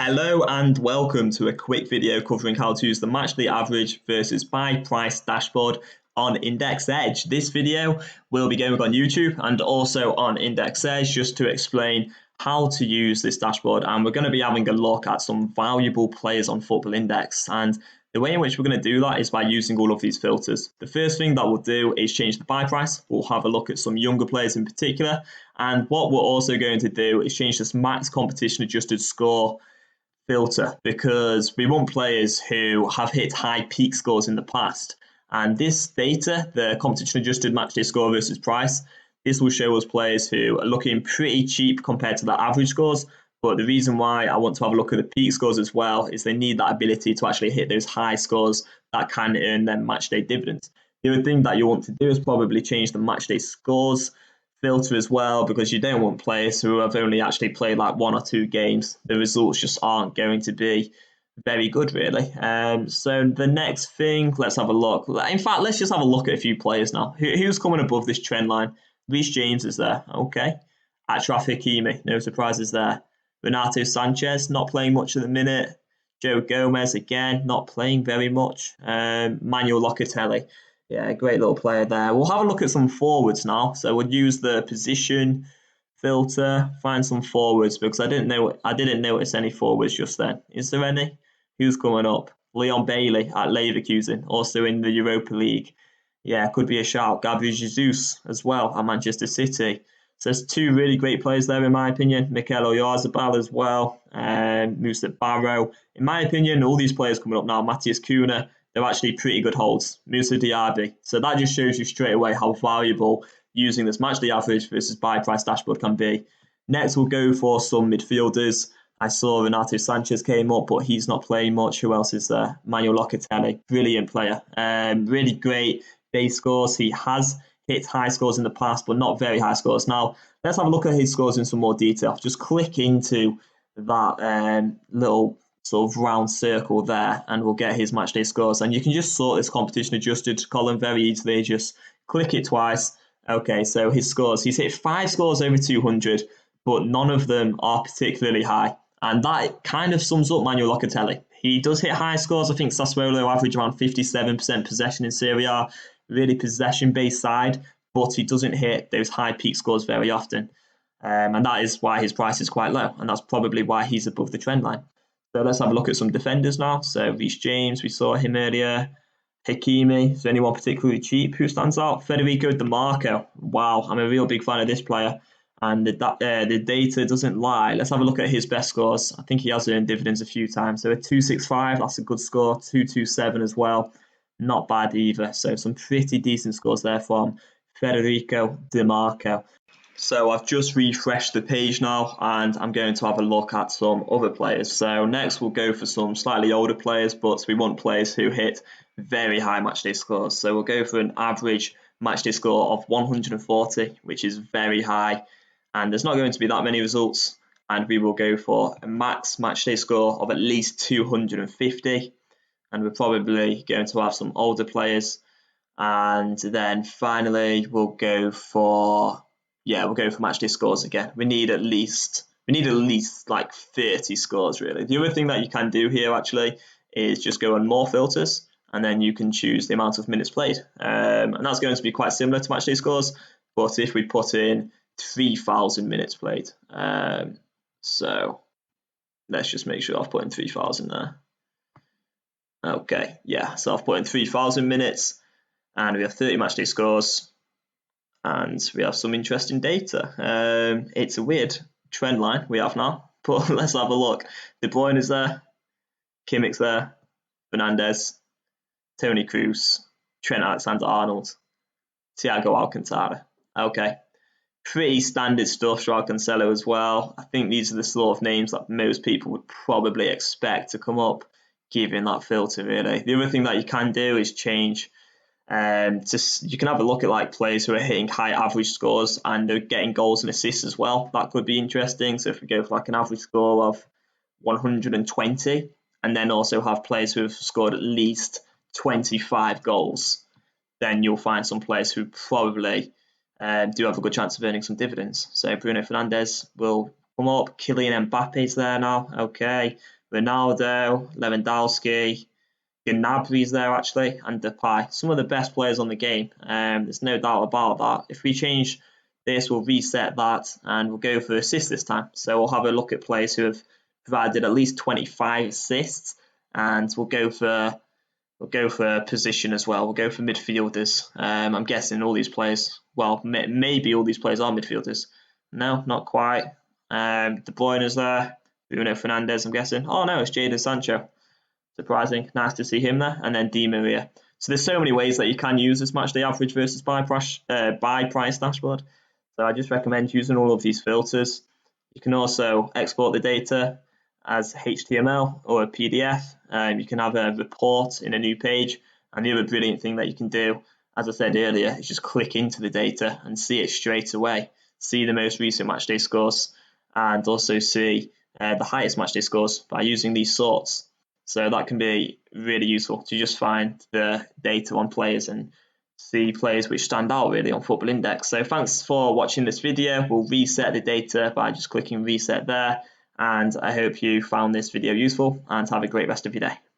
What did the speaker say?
Hello and welcome to a quick video covering how to use the matchday average versus buy price dashboard on Index Edge. This video will be going on YouTube and also on Index Edge just to explain how to use this dashboard, and we're going to be having a look at some valuable players on Football Index. And the way in which we're going to do that is by using all of these filters. The first thing that we'll do is change the buy price. We'll have a look at some younger players in particular, and what we're also going to do is change this max competition adjusted score filter, because we want players who have hit high peak scores in the past. And this data, the competition adjusted matchday score versus price, this will show us players who are looking pretty cheap compared to their average scores. But the reason why I want to have a look at the peak scores as well is they need that ability to actually hit those high scores that can earn them matchday dividends. The other thing that you want to do is probably change the matchday scores filter as well, because you don't want players who have only actually played like 1 or 2 games. The results just aren't going to be very good, really. So the next thing, let's have a look. In fact, let's just have a look at a few players now. Who's coming above this trend line? Reece James is there. Okay. Achraf Hakimi, no surprises there. Renato Sanchez, not playing much at the minute. Joe Gomez, again, not playing very much. Manuel Locatelli. Yeah, great little player there. We'll have a look at some forwards now. So we'll use the position filter, find some forwards, because I didn't notice any forwards just then. Is there any? Who's coming up? Leon Bailey at Leverkusen, also in the Europa League. Yeah, could be a shout. Gabriel Jesus as well at Manchester City. So there's 2 really great players there, in my opinion. Mikel Oyarzabal as well, Moussa Barrow. In my opinion, all these players coming up now, Matthias Cunha, they're actually pretty good holds. Moussa Diaby. So that just shows you straight away how valuable using this matchday average versus buy price dashboard can be. Next, we'll go for some midfielders. I saw Renato Sanchez came up, but he's not playing much. Who else is there? Manuel Locatelli, brilliant player. Really great base scores. He has hit high scores in the past, but not very high scores. Now, let's have a look at his scores in some more detail. Just click into that little sort of round circle there, and we'll get his matchday scores. And you can just sort this competition adjusted column very easily. Just click it twice. Okay, so his scores, he's hit 5 scores over 200, but none of them are particularly high. And that kind of sums up Manuel Locatelli. He does hit high scores. I think Sassuolo average around 57% possession in Serie A, really possession-based side, but he doesn't hit those high peak scores very often. And that is why his price is quite low, and that's probably why he's above the trend line. So let's have a look at some defenders now. So Reece James, we saw him earlier. Hakimi, is there anyone particularly cheap who stands out? Federico Di Marco. Wow, I'm a real big fan of this player. And the data doesn't lie. Let's have a look at his best scores. I think he has earned dividends a few times. So a 265, that's a good score. 227 as well. Not bad either. So some pretty decent scores there from Federico Di Marco. So I've just refreshed the page now, and I'm going to have a look at some other players. So next we'll go for some slightly older players, but we want players who hit very high matchday scores. So we'll go for an average matchday score of 140, which is very high, and there's not going to be that many results. And we will go for a max matchday score of at least 250, and we're probably going to have some older players. And then finally we'll go for matchday scores again. We need at least like 30 scores, really. The other thing that you can do here actually is just go on more filters, and then you can choose the amount of minutes played. And that's going to be quite similar to matchday scores, but if we put in 3,000 minutes played, so let's just make sure I've put in 3,000 there. Okay, yeah, so I've put in 3,000 minutes, and we have 30 matchday scores. And we have some interesting data. It's a weird trend line we have now, but let's have a look. De Bruyne is there, Kimmich's there, Fernandes, Toni Kroos, Trent Alexander-Arnold, Thiago Alcantara. Okay, pretty standard stuff. Joao Cancelo as well. I think these are the sort of names that most people would probably expect to come up, given that filter, really. The other thing that you can do is change. You can have a look at like players who are hitting high average scores and they're getting goals and assists as well. That could be interesting. So if we go for like an average score of 120, and then also have players who have scored at least 25 goals, then you'll find some players who probably do have a good chance of earning some dividends. So Bruno Fernandes will come up. Kylian Mbappe's there now. Okay. Ronaldo, Lewandowski, Gnabry's there actually, and Depay. Some of the best players on the game. There's no doubt about that. If we change this, we'll reset that, and we'll go for assists this time. So we'll have a look at players who have provided at least 25 assists, and we'll go for position as well. We'll go for midfielders. I'm guessing all these players, well, maybe all these players are midfielders. No, not quite. De Bruyne's there. Bruno Fernandes, I'm guessing. Oh no, it's Jadon Sancho. Surprising. Nice to see him there. And then Di Maria. So there's so many ways that you can use this matchday average versus buy price dashboard. So I just recommend using all of these filters. You can also export the data as HTML or a PDF. You can have a report in a new page. And the other brilliant thing that you can do, as I said earlier, is just click into the data and see it straight away. See the most recent matchday scores, and also see the highest matchday scores by using these sorts. So that can be really useful to just find the data on players and see players which stand out really on Football Index. So thanks for watching this video. We'll reset the data by just clicking reset there. And I hope you found this video useful, and have a great rest of your day.